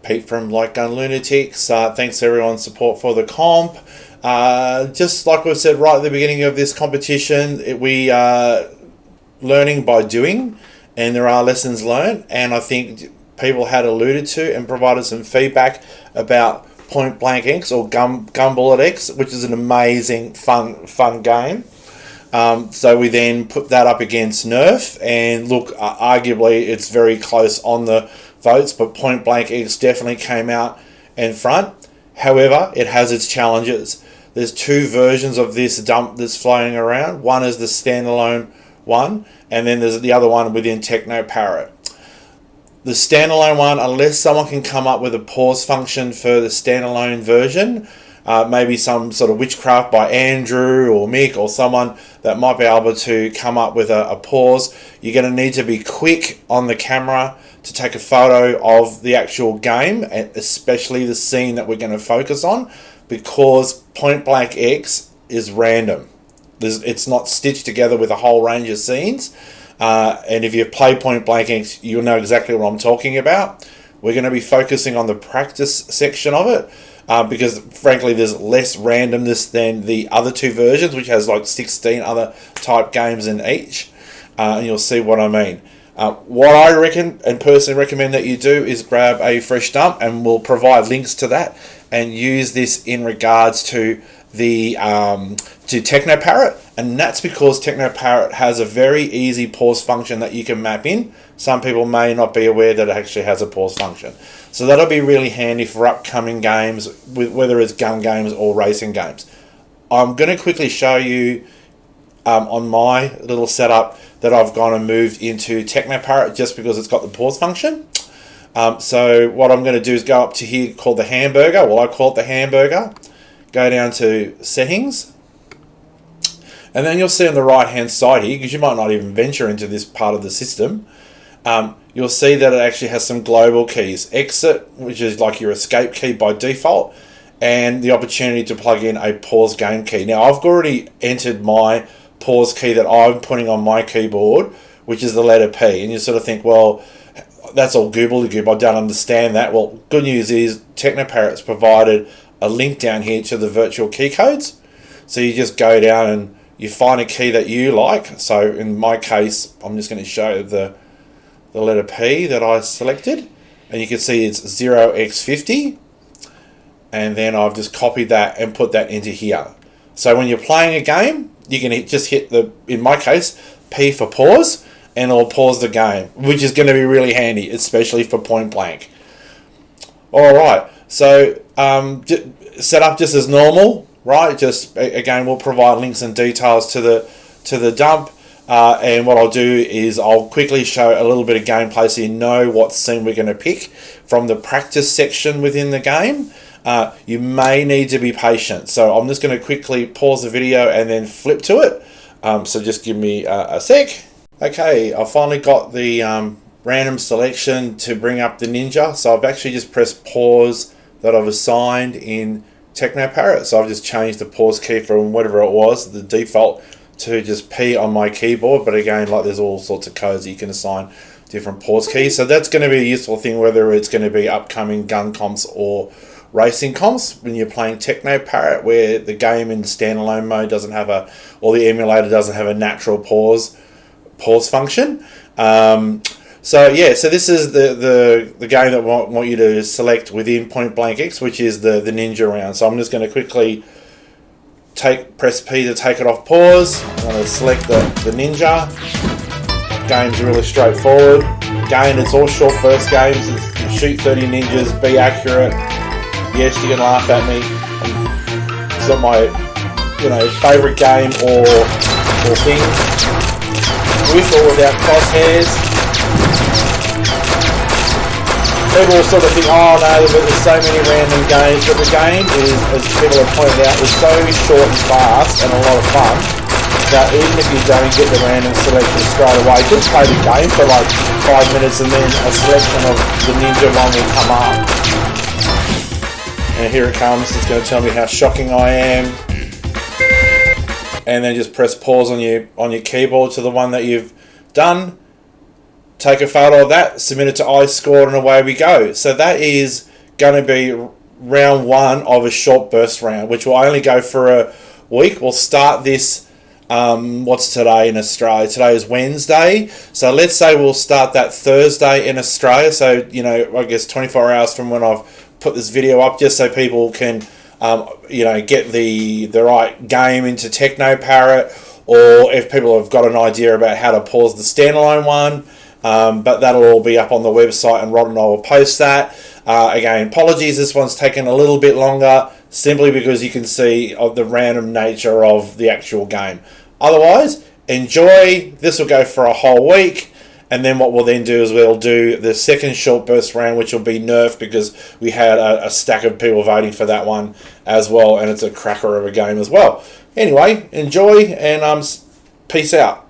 Pete from Like Gun Lunatics. Thanks to everyone's support for the comp. Just like we said right at the beginning of this competition, we are learning by doing, and there are lessons learned, and I think people had alluded to and provided some feedback about Point Blank X or Gun Bullet X, which is an amazing fun game. So we then put that up against Nerf, and look, arguably it's very close on the votes, but Point Blank X definitely came out in front. However, it has its challenges. There's two versions of this dump that's flying around. One is the standalone one, and then there's the other one within Techno Parrot. The standalone one, unless someone can come up with a pause function for the standalone version, maybe some sort of witchcraft by Andrew or Mick or someone that might be able to come up with a pause, you're going to need to be quick on the camera to take a photo of the actual game, and especially the scene that we're going to focus on, because Point Blank X is random. It's not stitched together with a whole range of scenes. And if you play Point Blank X, you'll know exactly what I'm talking about. We're going to be focusing on the practice section of it, because frankly there's less randomness than the other two versions, which has like 16 other type games in each, and you'll see what I mean. What I reckon and personally recommend that you do is grab a fresh dump, and we'll provide links to that, and use this in regards to the to Techno Parrot, and that's because Techno Parrot has a very easy pause function that you can map in. Some people may not be aware that it actually has a pause function, so that'll be really handy for upcoming games, whether it's gun games or racing games. I'm going to quickly show you on my little setup that I've gone and moved into Techno Parrot just because it's got the pause function. So what I'm going to do is go up to here called the hamburger. Well, I call it the hamburger. Go down to settings, and then you'll see on the right hand side here, because you might not even venture into this part of the system, you'll see that it actually has some global keys. Exit, which is like your escape key by default, and the opportunity to plug in a pause game key. Now I've already entered my pause key that I'm putting on my keyboard, which is the letter P, and you sort of think, well, that's all gobbledygook, I don't understand that. Well, good news is Techno Parrot's provided a link down here to the virtual key codes. So you just go down and you find a key that you like. So in my case, I'm just going to show the letter P that I selected, and you can see it's 0x50, and then I've just copied that and put that into here. So when you're playing a game, you can just hit in my case, P for pause, and it'll pause the game, which is going to be really handy, especially for Point Blank. Alright, so set up just as normal, right? Just again, we'll provide links and details to the dump, and what I'll do is I'll quickly show a little bit of gameplay so you know what scene we're going to pick from the practice section within the game. You may need to be patient, so I'm just going to quickly pause the video and then flip to it. So just give me a sec. Okay, I finally got the random selection to bring up the Ninja, so I've actually just pressed pause that I've assigned in Techno Parrot. So I've just changed the pause key from whatever it was, the default, to just P on my keyboard. But again, like there's all sorts of codes that you can assign different pause keys. So that's going to be a useful thing, whether it's going to be upcoming gun comps or racing comps when you're playing Techno Parrot, where the game in standalone mode doesn't have or the emulator doesn't have a natural pause function. So yeah, so this is the game that I want you to select within Point Blank X, which is the Ninja round. So I'm just going to quickly press P to take it off pause. I'm going to select the Ninja. Game's really straightforward. Again, it's all short burst games. It's shoot 30 ninjas, be accurate. Yes, you can laugh at me. It's not my favourite game or thing. With or without crosshairs. People sort of think, oh no, there's so many random games, but the game is, as people have pointed out, is so short and fast and a lot of fun that even if you don't get the random selection straight away, just play the game for like 5 minutes and then a selection of the Ninja one will come up. And here it comes, it's going to tell me how shocking I am. And then just press pause on your keyboard to the one that you've done. Take a photo of that, submit it to iScore, and away we go. So that is going to be round 1 of a short burst round, which will only go for a week. We'll start this. What's today in Australia? Today is Wednesday. So let's say we'll start that Thursday in Australia. So, I guess 24 hours from when I've put this video up, just so people can, get the right game into Technoparrot, or if people have got an idea about how to pause the standalone one. But that'll all be up on the website, and Rod and I will post that. Again, apologies, this one's taken a little bit longer, simply because you can see of the random nature of the actual game. Otherwise, enjoy. This will go for a whole week, and then what we'll then do is we'll do the second short burst round, which will be Nerf, because we had a stack of people voting for that one as well, and it's a cracker of a game as well. Anyway, enjoy, and peace out.